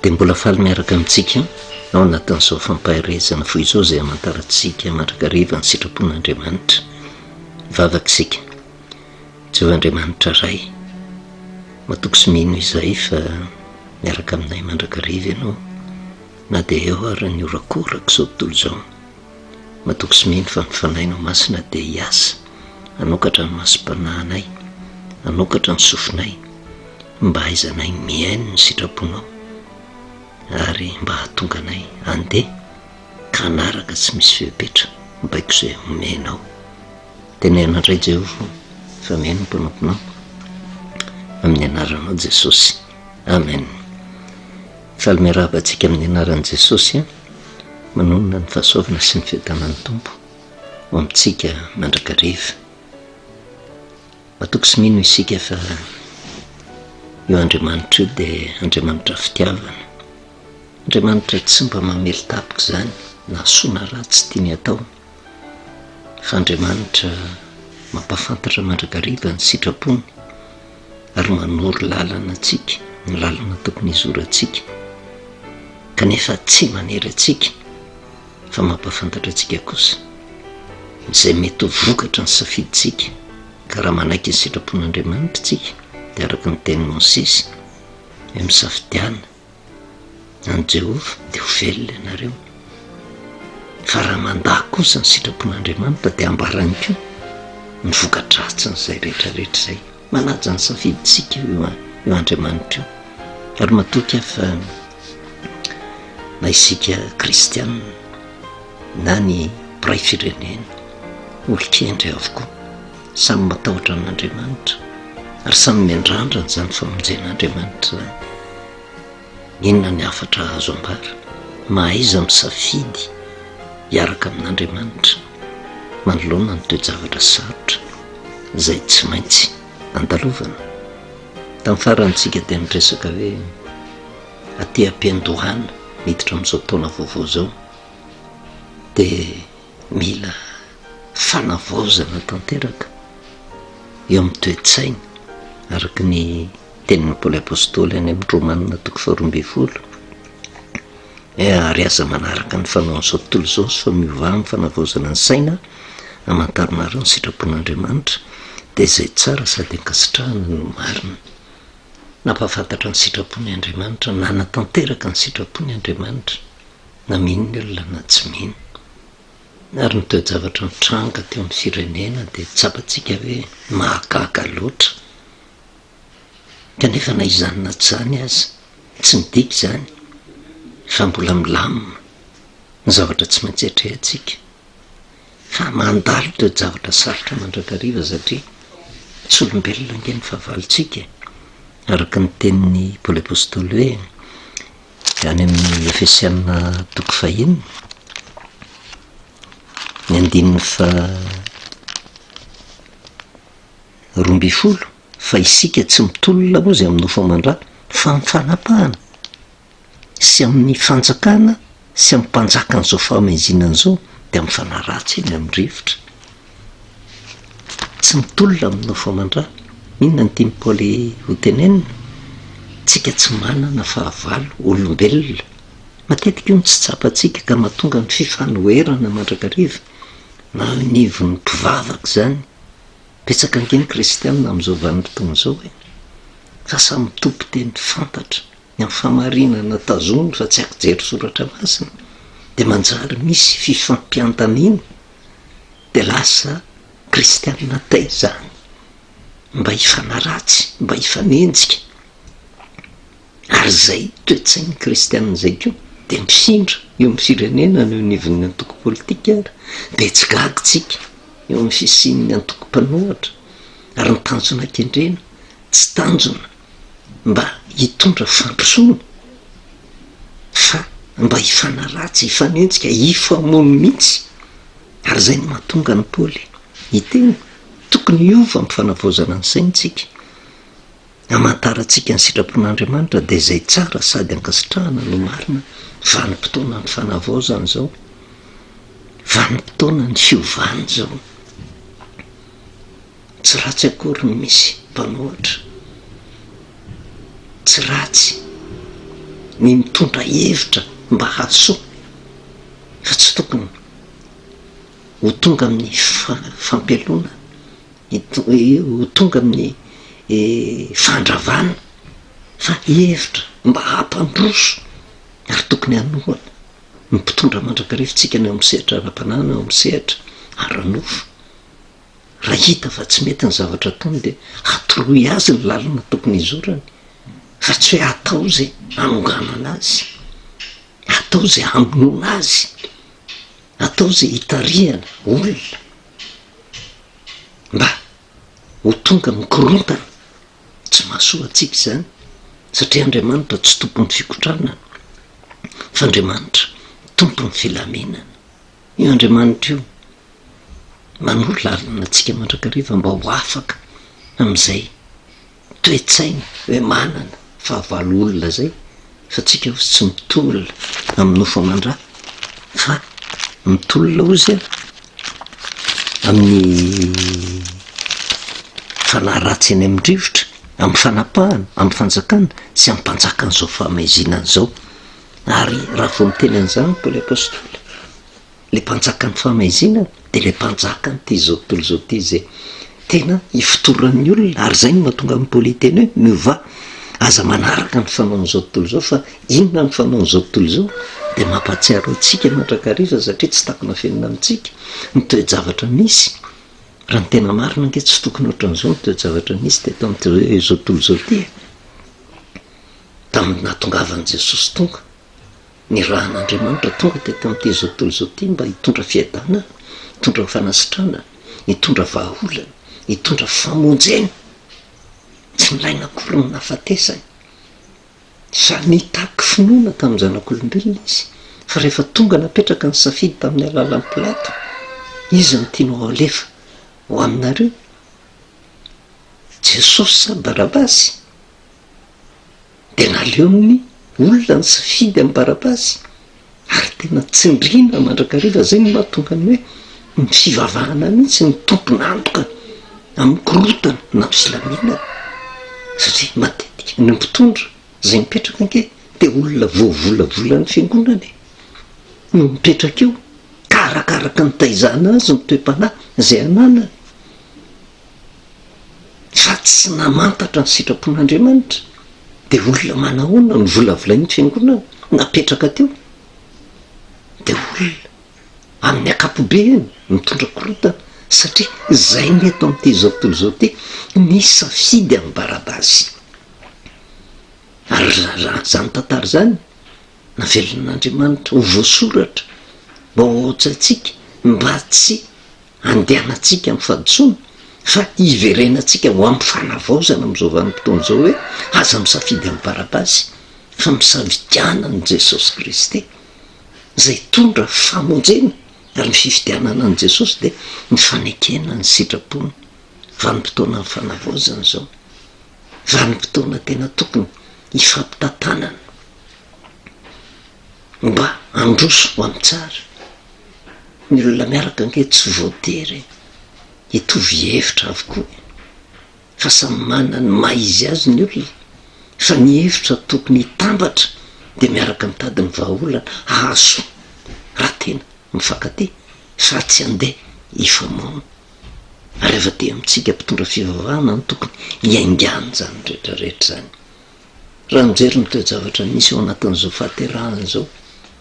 dia mbola faly miaraka amintsika ao anatin'izao fampahirezana foy izao izay hamantarantsika mandrakariva ny sitrapon'Andriamanitra vavaka isika. Jehovahandriamanitra ray, matoky sy mino izay fa miaraka aminay mandrakariva ianao na dia eo ary ny orakorako izao tontolo izao. Matoky sy mino fa mifanainao masina dia hiasa hanokatra ny masom-panahinay, hanokatra ny sofinay mba haizanay miaino ny sitraponao ary mba hahatonga anay andeha ka hanaraka tsy misy fepetra baiko izay omenao. Tenena indray Jehova fa miaino mpanomponao amin'ny anaranao Jesosy, amen. Faly miarabantsika amin'ny anaran'i Jesosy manonona ny fahasoavana sy ny fiadanan'ny Tompo ho amintsika mandrakariva. Matoky sy mino isika fa io Andriamanitra io dia Andriamanitra fitiavana, Andriamanitra tsy mba mamely tapika izany na soana ratsy tiany atao, fa Andriamanitra mampafantatra mandrakariva ny sitrapony ary manoro lalana antsika, ny lalana tokony hizorantsika, kanefa tsy manery antsika fa mampafantatra antsika kosa izay mety ho vokatra ny safidintsika. Ka raha manaiky ny sitrapon'Andriamanitra tsika dia araka ny teny Mosesy hoe misafidiana any Jehova dia ho velona ianareo. Fa raha mandahy kosa ny sitrapon'Andriamanitra dia ambarany koa ny vokadratsiny izay rehetrarehetra izay. Manaja ny safidintsika io Andriamanitra io. Ary matoky fa na isika kristianina na ny mpiray firenena olon-kendry avokoa samy matahotra an'Andriamanitra ary samy miandrandrana izany famonjen'Andriamanitra. Inona ny hafatra azo ambara? Mahaiza misafidy hiaraka amin'Andriamanitra manoloana ny toe-javatra sarotra izay tsy maintsy andalovana. Tamin'ny farantsika dia niresaka hoe aty am-piandohana miditra amin'izao taona vaovao izao dia mila fanavaozana tanteraka eo amin'ny toe-tsaina araka ny tenin'ny Paoly apôstôly any amin'ny Romanina toko 12 ary aza manaraka ny fanaon'izao tontolo izao sy fa miova amin'ny fanavaozana ny saina hamantarana ary ny sitrapon'Andriamanitra dia izay tsara sady ankasitrahana no marina. Nampafantatra ny sitrapony Andriamanitra, nanatanteraka ny sitrapony Andriamanitra na mino ny olona na tsy mino. Ary ny toe-javatra mitranga teo amin'ny firenena dia tsapantsika hoe mahagaga loatra, kanefa na izany na tsy izany aza tsy midika izany fa mbola milamina ny zavatra tsy maintsy atrehantsika fa mandalo toe-javatra sarotra mandrakariva satria tsy olombelona ange ny fahavalontsika. Araka ny tenin'ny Paoly apôstôly hoe any amin'ny Efesiana toko 1 ny 12 fa isika tsy mitolona moa izay amin'ny nofo aman-drà fa amin'ny fanapahana sy amin'ny fanjakana sy amin'ny mpanjaka an'izao fahamezinana izao dia amin'ny fanaratsy eny amin'ny rivotra. Tsy mitolona amin'ny nofo aman-drà. Inona ny tiany Paoly ho tenenina? Tsika tsy manana fahavalo olombelona. Matetika io ny tsy tsapantsika ka mahatonga ny fifanoherana mandrakariva na nivon'ny mpivavaka izany. Petsaka ange ny kristianina amin'izao vanim-potoana izao hoe fa samy mitompo teny fantatra ny amin'ny famarinana tazominy fa tsy akijery soratra masina dia manjary misy fifampiantanina dia lasa kristianina taizany mba hifanaratsy, mba hifanenjika. Ary izay toe-tsain'ny kristianina izay koa dia mifindra eo amin'ny firenena no nivon'ny antoko politika ary betsy gagitsika eo amin'ny fisin'ny antoko mpanohatra ary ny tanjona an-kendrena tsy tanjona mba hitondra fampisoana fa mba hifanaratsy, hifanenjika, hifamono mihitsy. Ary izay no mahatonga ny Paoly hiteny tokony hiova amin'ny fanavaozana ny saintsika, hamantarantsika ny sitrapon'Andriamanitra dia izay tsara sady ankasitrahana no marina. Vanim-potoana ny fanavaozana izao, vanim-potoana ny fiovana izao. Tsy ratsy akory ny misy mpanohatra, tsy ratsy ny mitondra hevitra mba hahasoa fa tsy tokony ho tonga amin'ny fampialona ho tonga amin'ny fandravana fa hevitra mba hampandroso ary tokony hanohana ny mpitondra mandrakarivotsika ny am'sehatra ara-panana ao am'sehatra aranofo raha hita fa tsy mety ny zavatra ataony de hatoroy azy ny lalana tokony izorany fa tsy hoe atao zay anonganana azy, atao zay amonona azy, atao zay hitarihana olona mba ho tonga mikorontana. Tsy mahasoa atsika zany satria Andriamanitra tsy tompon'ny fikotranana fa Andriamanitra tompon'ny filaminana. Io Andriamanitra io manoro lalana atsika mandrakariva mba ho afaka am'izay toe-tsaina hoe manana fahavalo olona zay fa tsika ozy tsy mitolona amin'ny nofo amandra fa mitolona ozy amin'ny fanahy ratsy eny amindrivotra, amin'ny fanapahana, amin'ny fanjakana sy amin'ny mpanjakana zao fahamaizina zao. Ary raha vao miteny an'izany Paoly apôstôly, le mpanjakany fahamaizina de le mpanjakany ty zao tontolo zao ty zay tena ifotoran'ny olona. Ary zay no mahatonga amin'ny Paoly teny hoe miova aza manaraka ny fanaon'izao tontolo zao fa inona ny fanaon'izao tontolo zao de mampatsiaro atsika mandrakariva satria tsy takona fenina amintsika ny toe-javatra misy. Raha ny tena marina ange tsy tokony ohatran'izao ny toe-javatra misy teto amin'izao tontolo zao ty tamin'ny nahatongavan'i Jesosy tonga ny rahan'Andriamanitra tonga teto amin'ity zao tontolo zao ty mba hitondra fiadanana, hitondra fanasitrana, hitondra vahaolana, hitondra famonjena. Tsy milaina akory ny nafatesany fa nitaky finoana tamin'ny zanak'olombelona izy fa rehefa tonga napetraka ny safidy tamin'ny alalan'ny Pilato, izy no tianao alefa ho aminareo Jesosy sa Barabasy, de naleo amin'ny olona ny safidy amin'ny Barabasy ary tena tsindrina mandrakariva. Zay no mahatonga ny hoe ny fivavahana mihitsy ny tompon'antoka amin'ny korotana na filaminana satria matetika ny mpitondra zay mipetraka anke de olona voavolavolan'ny fiangonany no mipetraka eo karakaraka ny taizana azy ny toe-panahy zay ananany fa tsy namantatra ny sitrapon'Andriamanitra. De olona manahoana ny volavolain'ny fiangonana napetraka teo de olona amin'ny akapobeany mitondra korotana satria zay ny eto amin'ity zao tontolo zao ty ny safidy amin'ny Barabasy. Ary raha zany tantara zany navelon'Andriamanitra ho voasoratra mba ohatsatsika mba tsy andehanantsika amin'ny fahadisoana fa iverenatsika ho amin'ny fanavaozana am'izao vanim-potoana zao hoe aza misafidy amin'ny Barabasy fa misafidiana ny Jesosy Kristy zay tondra famonjena. Ary ny fifidianana an' Jesosy de ny fanekena ny sitrapony. Vanim-potoana ny fanavaozana zao, vanim-potoana tena tokony ifampitantanana mba androso ho amin'ny tsara. Ny olona miaraka ange tsy voatery hitovy hevitra avokoa fa samy manana ny maha izy azy ny olona, fa ny hevitra tokony hitambatra de miaraka mitady ny vahaolana ahaso raha tena mifankaty fa tsy andeha ifamoana. Ary ava te amintsika mpitondra fivavahana ny tokony hiaingana zany rehetrarehetra zany. Raha mijery ny toe-javatra misy ao anatin'izao fahaterahana zao,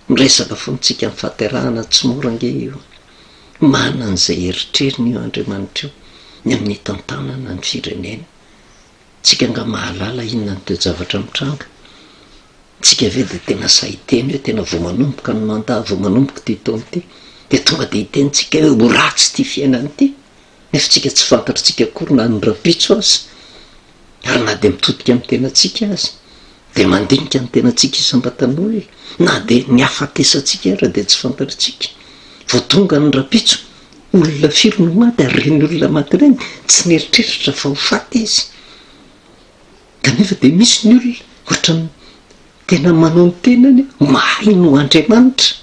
miresaka fontsika amin'ny fahaterahana tsy mora ange io, manan'izay eritreriny io Andriamanitra io ny amin'ny tantanana ny firenena. Tsika nga mahalala inona ny toe-javatra mitranga, tsika ve de tena sahiteny hoe tena vao manomboka ny mandat vao manomboka ty taona ty de tonga de hitentsika hoe ho ratsy ty fiainany ty, nefa tsika tsy fantatritsika akory na ny rapitso azy ary na de mitodika amin'ny tenatsika azy de mandinika ny tenatsika isam-batan'olona na de ny afatesatsika ara de tsy fantatritsika. Vao tonga ny rapitso olona firy no maty ary reny olona maty reny tsy nieritreritra fa ho faty izy. Kanefa de misy ny olona ohatrany tena manao ny tenany mahay no Andriamanitra,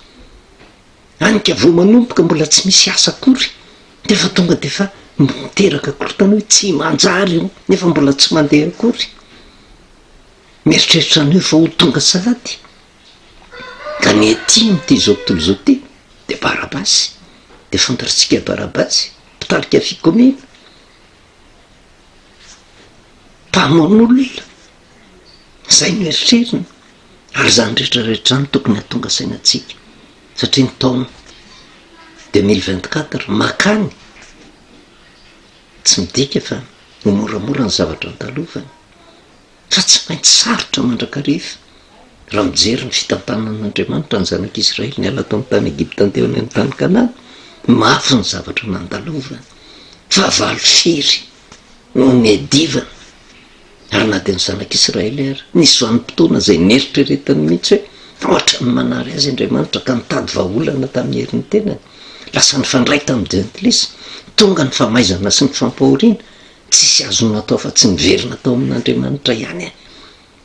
anika vao manomboka mbola tsy misy asa akory de fa tonga de fa miteraka korotana hoe tsy manjary io nefa mbola tsy mandeha akory. Mieritreritra an'io fa ho tonga sahady ka ny etimy ty zao tontolo zao ty de Barabasy, de fantatritsika Barabasy mpitarika fikomina, mpamoan'olona, zay no eritrerina. Ary zany rehetrarehetra zany tokony hatonga sainatsika satria ny taona 2024 makany tsy midika fa ho moramora ny zavatra andalovany, fa tsy maintsy sarotra mandrakariva raha mijery ny fitantanan'Andriamanitra ny zanak'Israely ny ala tao amin'ny tany Egipta teo any amin'ny tany Kanana. Mafy ny zavatra nandalovany, fa valo firy no miadivana. Ary na dia ny zanak'Israely ary nisy vanim-potoana zay neritreretany mihitsy hoe ohatra ny manary azy Andriamanitra ka mitady vahaolana tamin'ny herin'ny tenany, lasa nifandray tamin'ny jentilisa, tonga ny famaizana sy ny fampahoriana, tsisy azony atao fa tsy niverina tao amin'Andriamanitra ihany.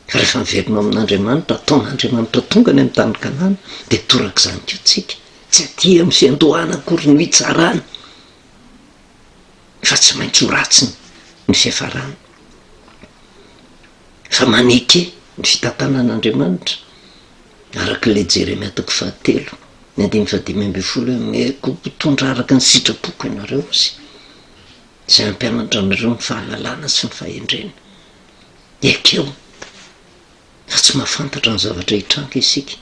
Fa rehefa niverina amin'Andriamanitra, ataon'Andriamanitra tonga ny amin'ny tany Kanana, de torak'izany koa tsika, tsy aty amin'ny fiandohana akory no hitsarana, fa tsy maintsy ho ratsiny ny fiafarana. Fa maneky ny fitantanan'Andriamanitra arak'ilay Jeremia 3:7 ny 5:10 meko mpitondra araka ny sitrapoko ianareo sy izay ampianatra anareo ny fahalalana sy ny fahendrena. Ekeo fa tsy mahafantatra ny zavatra hitranga isika,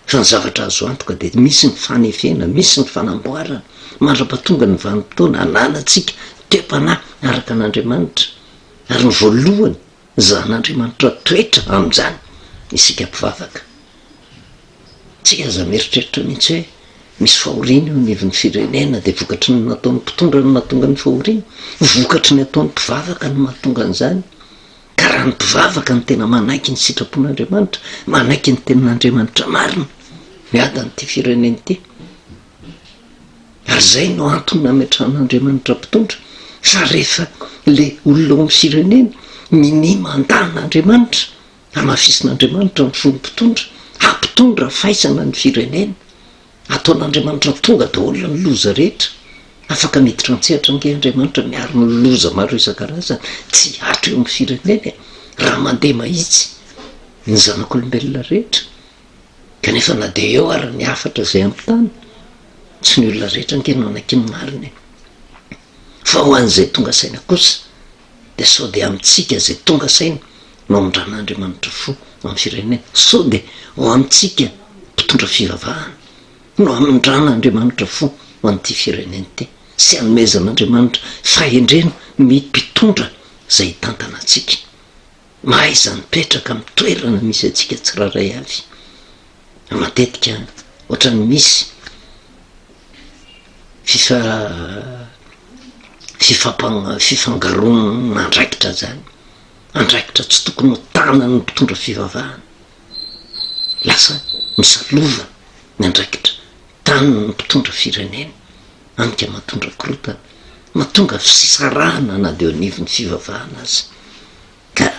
fa ny zavatra azo antoka de misy ny fanefena, misy ny fanamboarana, mandra-pahatonga ny vanim-potoana ananantsika toe-panahy araka an'Andriamanitra, ary ny voalohany zan'Andriamanitra toetra amin'izany isika mpivavaka. Tsika aza mieritreritra mihitsy hoe misy fahoriana eo anivon'ny firenena de vokatry ny nataon'ny mpitondra no mahatonga ny fahoriana, vokatry ny ataon'ny mpivavaka no mahatonga an'izany. Ka raha ny mpivavaka ny tena manaiky ny sitrapon'Andriamanitra, manaiky ny tenin'Andriamanitra marina, miada n'ity firenena ity. Ary zay no antony nametran'Andriamanitra mpitondra, fa rehefa le olona ao amin'ny firenena mini mandan'Andriamanitra, amafisin'Andriamanitra ny folo mpitondra, ampitondra faisana ny firenena, ataon'Andriamanitra tonga daholo ny loza rehetra, afaka miditra antsehatra nge Andriamanitra miaro ny loza maro isan-karazany, tsy hatra eo amin'ny firenena raha mandeha mahitsy ny zanak'olombelona rehetra. Kanefa na de eo ary ny afatra zay ampitany, tsy ny olona rehetra nge no anaiky ny mariny, fa ho an'izay tonga saina kosa de sao de amintsika zay tonga saina no amindran'Andriamanitra fo amin'ny firenena, sao de ho amintsika mpitondra fivavahana no amindran'Andriamanitra fo ho an'ity firenena ity, sy anomezan'Andriamanitra fahendrena mpitondra zay tantana atsika, mahaiza nipetraka amin'ny toerana misy atsika tsiraray avy. Matetika ohatrany misy fifangaroana andraikitra zany, andraikitra tsy tokony ho tanany ny mpitondra fivavahana, lasa misalova ny andraikitra tanany ny mpitondra firenena, anika mahatondra korotana, mahatonga fisarahana na deo anivon'ny fivavahana azy. Ka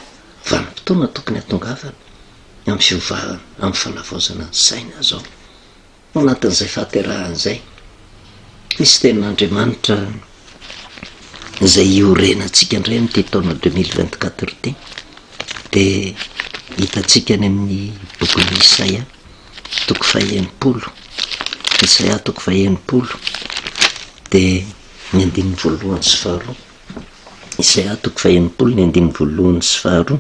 vanim-potoana tokony hatongavana amin'ny fivavahana, amin'ny fanavaozana ny saina zao. Ao anatin'izay fahaterahan'izay misy tenin'Andriamanitra izay iorenantsika indray amin'ity taona 2024 ity, de hitantsika any amin'ny bokin'ny Isaia 1:90, Isaia 1:90 de ny 1:2 Isaia 1:90 ny 1:2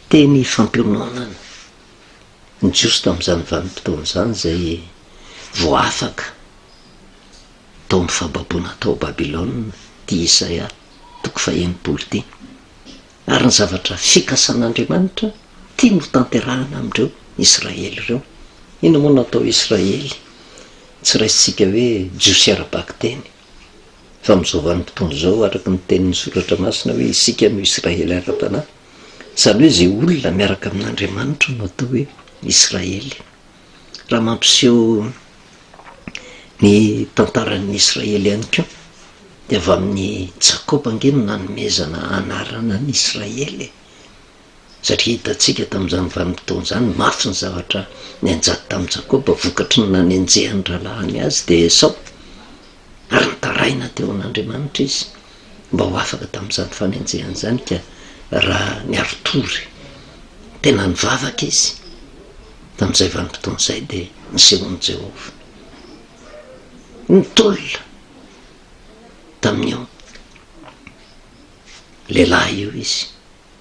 teny fampiononana ny jiosy tamin'izany vanim-potoana zany zay voafaka tao amin'ny fahababoana tao Babilôna, ty Isaia 1:90 ty. Ary ny zavatra fikasan'Andriamanitra tia no tanterahana amindreo Israely ireo. Ino moa natao Israely? Tsy raisitsika hoe jiosy ara-baky teny, fa amin'izao vanim-potoana zao araka ny tenin'ny soratra masina hoe isika no Israely ara-panahy, zany hoe zay olona miaraka amin'Andriamanitra no atao hoe Israely. Raha mampiseho ny tantaran'ny Israely ihany koa de avy amin'ny Jakoba nge no nanomezana anarana ny Israely, satria hitantsika tamin'izany vanim-potoana zany mafy ny zavatra nianjady tamin'ny Jakoba, vokatry ny nanenjehany rahalahy azy de Esau, ary nitaraina teo an'Andriamanitra izy mba ho afaka tamin'izany fanenjehany zany. Ka raha niarotory tena nivavaka izy, tamin'izay vanim-potoana izay dia nisehon'i Jehova nitolona tamin'io lehilahy io izy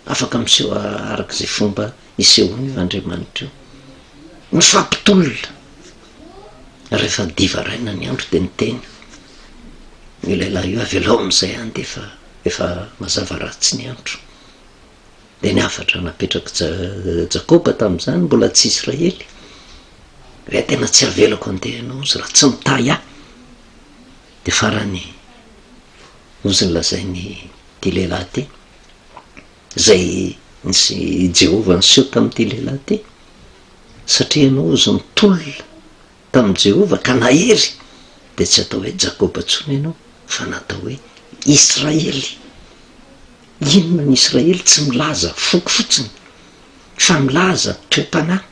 afaka miseho arak'izay fomba isehony io Andriamanitra io mifampitolona rehefa diva raina ny andro dia niteny ny lehilahy io avy alao amin'izay any dia efa mazava ratsy ny andro dia ny afatra napetraka Jakoba tamin'izany mbola tsy Israely hoe tena tsy avelako andeha ianao izy raha tsy mitahy ahy dia farany ozy nylazainy ty lehilahy ty zay nisy Jehova niseho tamin'ity lehilahy ty satria ianao ozy nitolona tamin'i Jehova ka nahery dia tsy atao hoe Jakoba ntsony ianao fa natao hoe Israely. Inona ny Israely? Tsy milaza foko fotsiny fa milaza toe-panahy.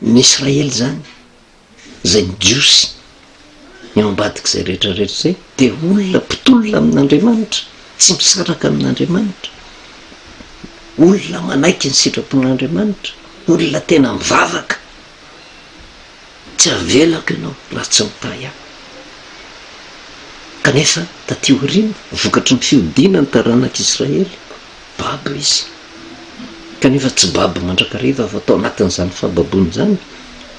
Ny Israely zany zay ny jiosy ny ao ambadika izay rehetrarehetra izay dia olona mpitolona amin'Andriamanitra, tsy misaraka amin'Andriamanitra, olona manaiky ny sitrapon'Andriamanitra, olona tena mivavaka. Tsy avelako ianao raha tsy mitahy ahy. Kanefa taty aoriana vokatry ny fiodiana ny taranak'Israely babo izy, kanefa tsy babo mandrakariva fa atao anatin'izany fahababoana izany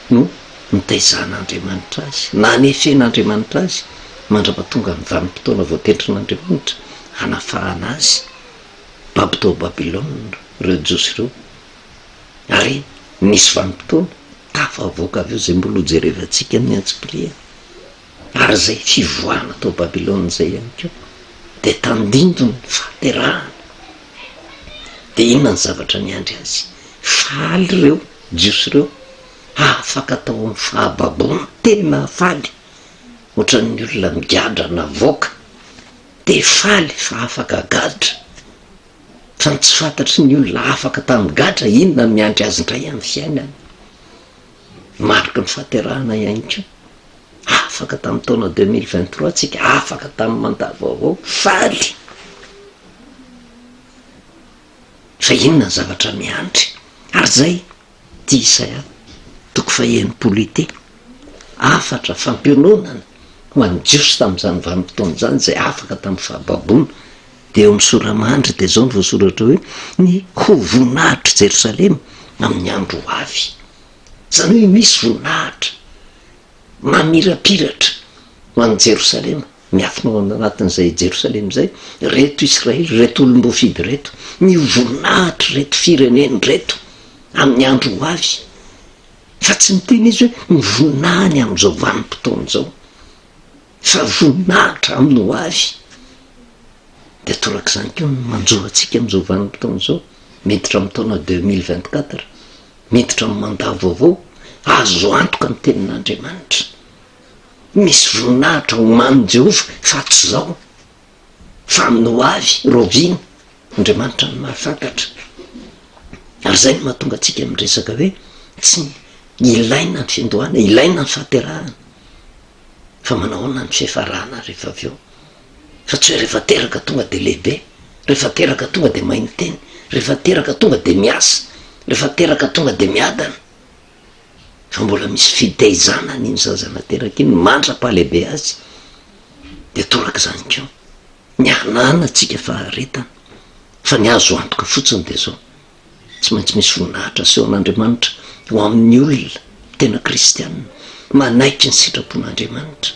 no nitaizan'Andriamanitra azy na hanefen'Andriamanitra azy mandra-pahatonga ny vanim-potoana voatetrin'Andriamanitra hanafahana azy. Babo tao Babilôna ireo jiosy ireo, ary nisy vanim-potoana tafavoaka avy eo zay mbola hojerevantsika ny antsipiriana, ary zay fivoahana tao Babilôna zay ihany koa dia tandindony fahaterahana. Dia inona ny zavatra niandry azy? Faly ireo jiosy ireo, afaka atao amin'ny fahababoana, tena faly ohatran'ny olona migadra na voaka dia faly fa afaka gadra. Fa tsy fantatry ny olona afaka tamin'ny gadra inona ny miandry azy indray amin'ny fiainany. Mariky ny fahaterahana ihany koa, afaka tamin'ny taona 2023 tsika, afaka tamin'ny mandavaovao, faly. Fa inona ny zavatra miandry? Ary zay ty Isaia toko faha-enimpolo ity, afatra fampiononana ho an'ny jiosy tamin'izany vanim-potoana izany zay afaka tamin'ny fahababoana. Dia eo amin'ny soramandry dia zao ny voasoratra hoe ny ho voninahitry Jerosalema amin'ny andro ho avy. Zany hoe misy voninahitra mamirapiratra ho an'ny Jerosalema, miafina ao anatin'izay Jerosalema izay reto Israely, reto olom-boafidy reto, ny voninahitra reto fireneny reto amin'ny andro ho avy. Fa tsy miteny izy hoe mivoninahiny amin'izao vanim-potoana izao, fa voninahitra amin'ny ho avy. Dia toraka izany koa manjoa antsika amin'izao vanim-potoana izao, miditra amin'ny taona 2024, miditra amin'ny mandat vaovao, azo antoka ny tenin'Andriamanitra. Misy voninahitra homanin'i Jehova fa tsy izao, fa amin'ny ho avy roviana. Andriamanitra ny mahafantatra. Ary izay no mahatonga antsika miresaka hoe tsy ilaina ny fiandohana, ilaina ny fahaterahana, fa manahoana ny fiafarana rehefa avy eo. Fa tsy hoe rehefa teraka tonga dia lehibe, rehefa teraka tonga dia mahay miteny, rehefa teraka tonga dia miasa, rehefa teraka tonga dia miadana. Fa mbola misy fitaizana n'iny zazana teraka iny mandra-pahalehibe azy. Dia toraka izany koa ny hanana antsika faharetana, fa ny azo antoka fotsiny dia zao, tsy maintsy misy voninahitra asehon'Andriamanitra ho amin'ny olona tena kristianina manaiky ny sitrapon'Andriamanitra.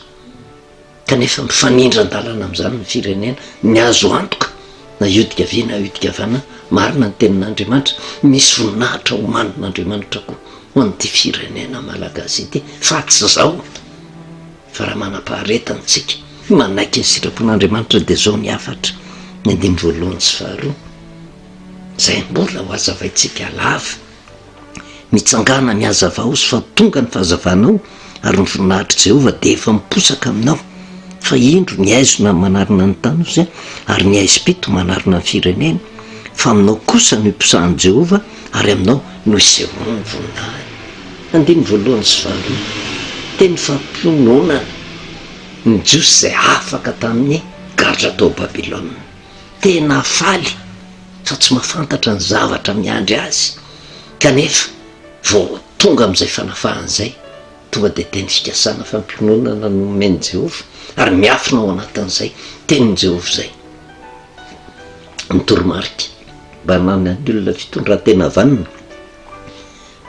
Kanefa mifanindran-dalana amin'izany ny firenena, ny azo antoka na iodika avy na iodika avana, marina ny tenin'Andriamanitra, misy voninahitra ho manin'Andriamanitra koa ho an'ity firenena malagasy ity. Fa tsy izao, fa raha manam-paharetana tsika manaiky ny sitrapon'Andriamanitra dia zao ny afatra ny 1 sy 2 zay mbola ho azavaintsika lava. Mitsangana ny hazava ao sy fa tonga ny fahazavanao, ary ny voninahitry Jehova dia efa miposaka aminao. Fa indro ny aizona manarina ny tany izy, ary ny aisim-pito manarina ny firenena, fa aminao kosa no iposahan'i Jehova, ary aminao no isehony ny voninahiny. 1 sy 2 teny fampiononana ny jiosy izay afaka tamin'ny gadra tao Babilôna. Tena faly fa tsy mahafantatra ny zavatra miandry azy, kanefa vao tonga amin'izay fanafahan'izay tonga de teny fikasana fampiononana no meny Jehova ary miafina ao anatin'izay tenin Jehova zay mitoromarika mba nany ny olona fitondran-tena vanina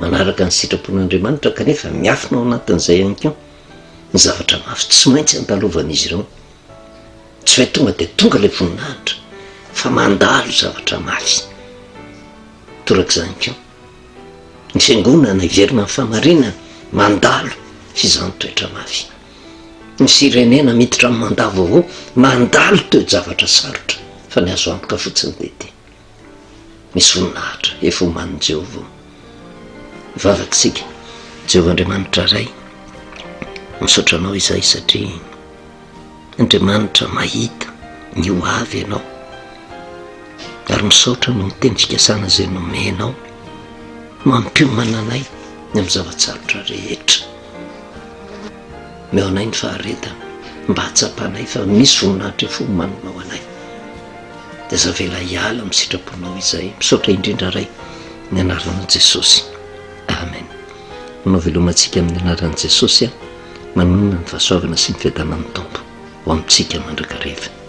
manaraka ny sitrapon'Andriamanitra kanefa miafina ao anatin'izay ihany koa ny zavatra mafy tsy maintsy andalovan'izy ireo tsy hoe tonga de tonga le voninahitra fa mandalo zavatra mafy torak'izany koa ny fiangonana iverina ny famarinana mandalo fizany toetra mafy ny firenena miditra amin'ny mandavo avao mandalo toe-javatra sarotra fa ny azo antoka fotsiny dety misy voninahitra efa homanin Jehova vavakitsika Jehova Andriamanitra ray misaotranao izay satria Andriamanitra mahita ny ho avy ianao ary misaotra no miteny fikasana zay nomenao mampiomana anay ny amin'ny zavatsarotra rehetra meo anay ny faharetana mba hatsapanay fa misy voninahitra efa homaninao anay de zavela hiala amin'ny sitraponao izay misaotra indrindra ray ny anaran'i Jesosy amen. Manao velomantsika amin'ny anaran'i Jesosy manonona ny fahasoavana sy ny fiadanan'ny Tompo ho amintsika mandrakariva.